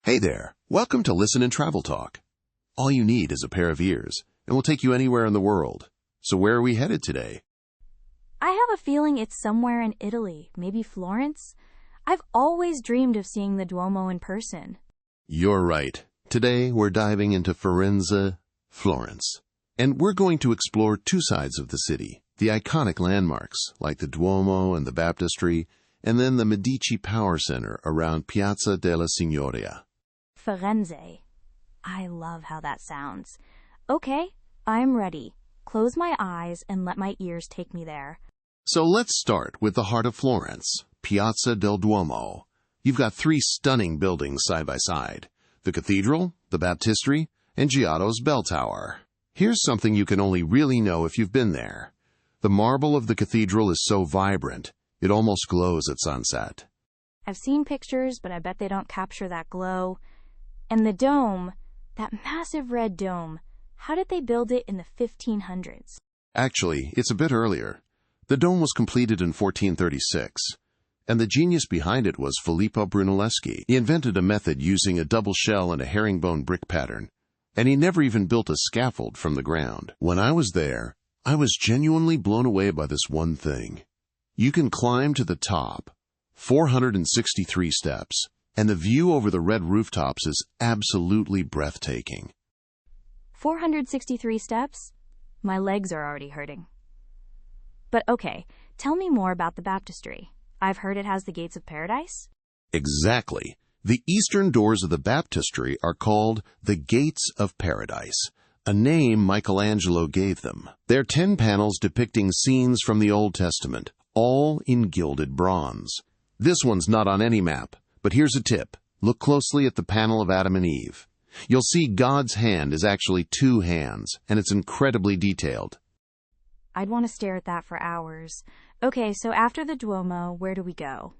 Hey there, welcome to Listen and Travel Talk. All you need is a pair of ears, and we'll take you anywhere in the world. So where are we headed today? I have a feeling it's somewhere in Italy, maybe Florence. I've always dreamed of seeing the Duomo in person. You're right. Today we're diving into Firenze, Florence. And we're going to explore two sides of the city, the iconic landmarks like the Duomo and the Baptistery, and then the Medici Power Center around Piazza della Signoria. Firenze. I love how that sounds. Okay, I'm ready. Close my eyes and let my ears take me there. So let's start with the heart of Florence, Piazza del Duomo. You've got three stunning buildings side by side, the cathedral, the Baptistery, and Giotto's bell tower. Here's something you can only really know if you've been there. The marble of the cathedral is so vibrant, it almost glows at sunset. I've seen pictures, but I bet they don't capture that glow. And the dome, that massive red dome, how did they build it in the 1500s? Actually, it's a bit earlier. The dome was completed in 1436, and the genius behind it was Filippo Brunelleschi. He invented a method using a double shell and a herringbone brick pattern, and he never even built a scaffold from the ground. When I was there, I was genuinely blown away by this one thing. You can climb to the top, 463 steps, and the view over the red rooftops is absolutely breathtaking. 463 steps? My legs are already hurting. But okay, tell me more about the Baptistery. I've heard it has the gates of paradise? Exactly. The eastern doors of the Baptistery are called the Gates of Paradise, a name Michelangelo gave them. They're 10 panels depicting scenes from the Old Testament, all in gilded bronze. This one's not on any map, but here's a tip. Look closely at the panel of Adam and Eve. You'll see God's hand is actually 2 hands, and it's incredibly detailed. I'd want to stare at that for hours. Okay, so after the Duomo, where do we go?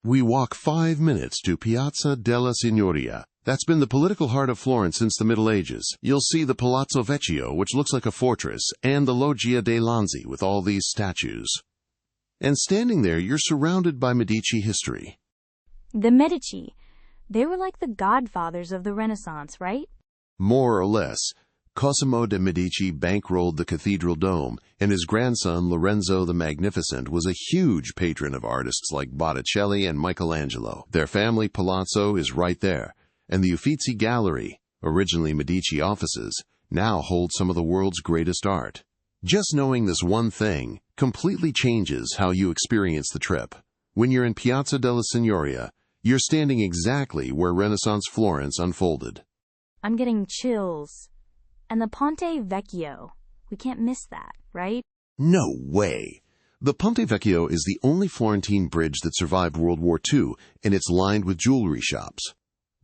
We walk 5 minutes to Piazza della Signoria. That's been the political heart of Florence since the Middle Ages. You'll see the Palazzo Vecchio, which looks like a fortress, and the Loggia dei Lanzi with all these statues. And standing there, you're surrounded by Medici history. The Medici. They were like the godfathers of the Renaissance, right? More or less. Cosimo de' Medici bankrolled the cathedral dome, and his grandson Lorenzo the Magnificent was a huge patron of artists like Botticelli and Michelangelo. Their family palazzo is right there, and the Uffizi Gallery, originally Medici offices, now hold some of the world's greatest art. Just knowing this one thing completely changes how you experience the trip. When you're in Piazza della Signoria, you're standing exactly where Renaissance Florence unfolded. I'm getting chills. And the Ponte Vecchio. We can't miss that, right? No way! The Ponte Vecchio is the only Florentine bridge that survived World War II, and it's lined with jewelry shops.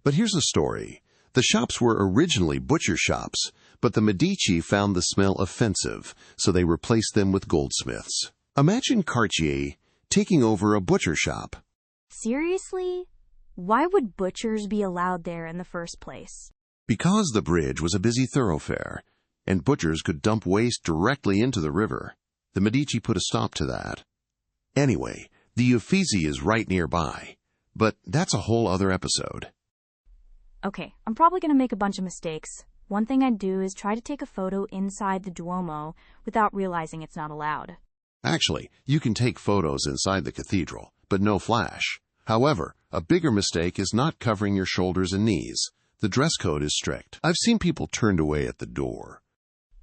But here's the story. The shops were originally butcher shops, but the Medici found the smell offensive, so they replaced them with goldsmiths. Imagine Cartier taking over a butcher shop. Seriously? Why would butchers be allowed there in the first place? Because the bridge was a busy thoroughfare, and butchers could dump waste directly into the river, the Medici put a stop to that. Anyway, the Uffizi is right nearby, but that's a whole other episode. Okay, I'm probably going to make a bunch of mistakes. One thing I'd do is try to take a photo inside the Duomo without realizing it's not allowed. Actually, you can take photos inside the cathedral, but no flash. However, a bigger mistake is not covering your shoulders and knees. The dress code is strict. I've seen people turned away at the door.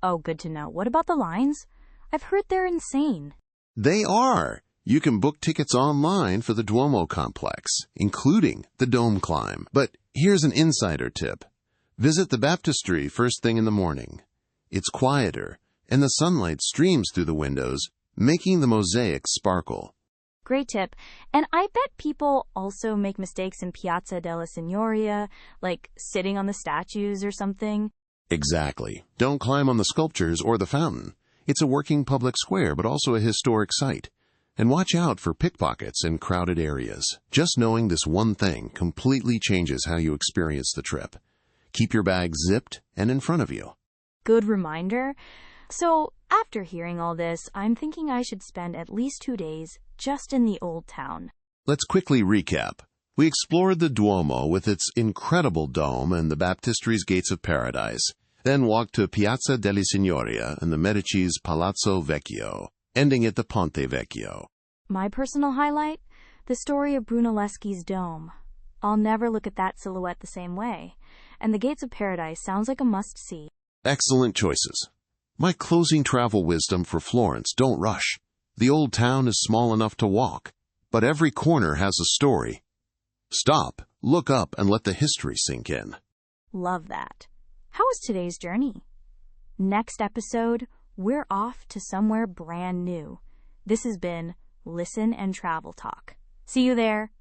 Oh, good to know. What about the lines? I've heard they're insane. They are. You can book tickets online for the Duomo complex, including the dome climb. But here's an insider tip. Visit the Baptistery first thing in the morning. It's quieter, and the sunlight streams through the windows, making the mosaics sparkle. Great tip. And I bet people also make mistakes in Piazza della Signoria, like sitting on the statues or something. Exactly. Don't climb on the sculptures or the fountain. It's a working public square, but also a historic site. And watch out for pickpockets in crowded areas. Just knowing this one thing completely changes how you experience the trip. Keep your bag zipped and in front of you. Good reminder. So, after hearing all this, I'm thinking I should spend at least 2 days just in the Old Town. Let's quickly recap. We explored the Duomo with its incredible dome and the Baptistery's Gates of Paradise, then walked to Piazza delle Signoria and the Medici's Palazzo Vecchio, ending at the Ponte Vecchio. My personal highlight? The story of Brunelleschi's dome. I'll never look at that silhouette the same way. And the Gates of Paradise sounds like a must-see. Excellent choices. My closing travel wisdom for Florence: don't rush. The old town is small enough to walk, but every corner has a story. Stop, look up, and let the history sink in. Love that. How was today's journey? Next episode, we're off to somewhere brand new. This has been Listen and Travel Talk. See you there.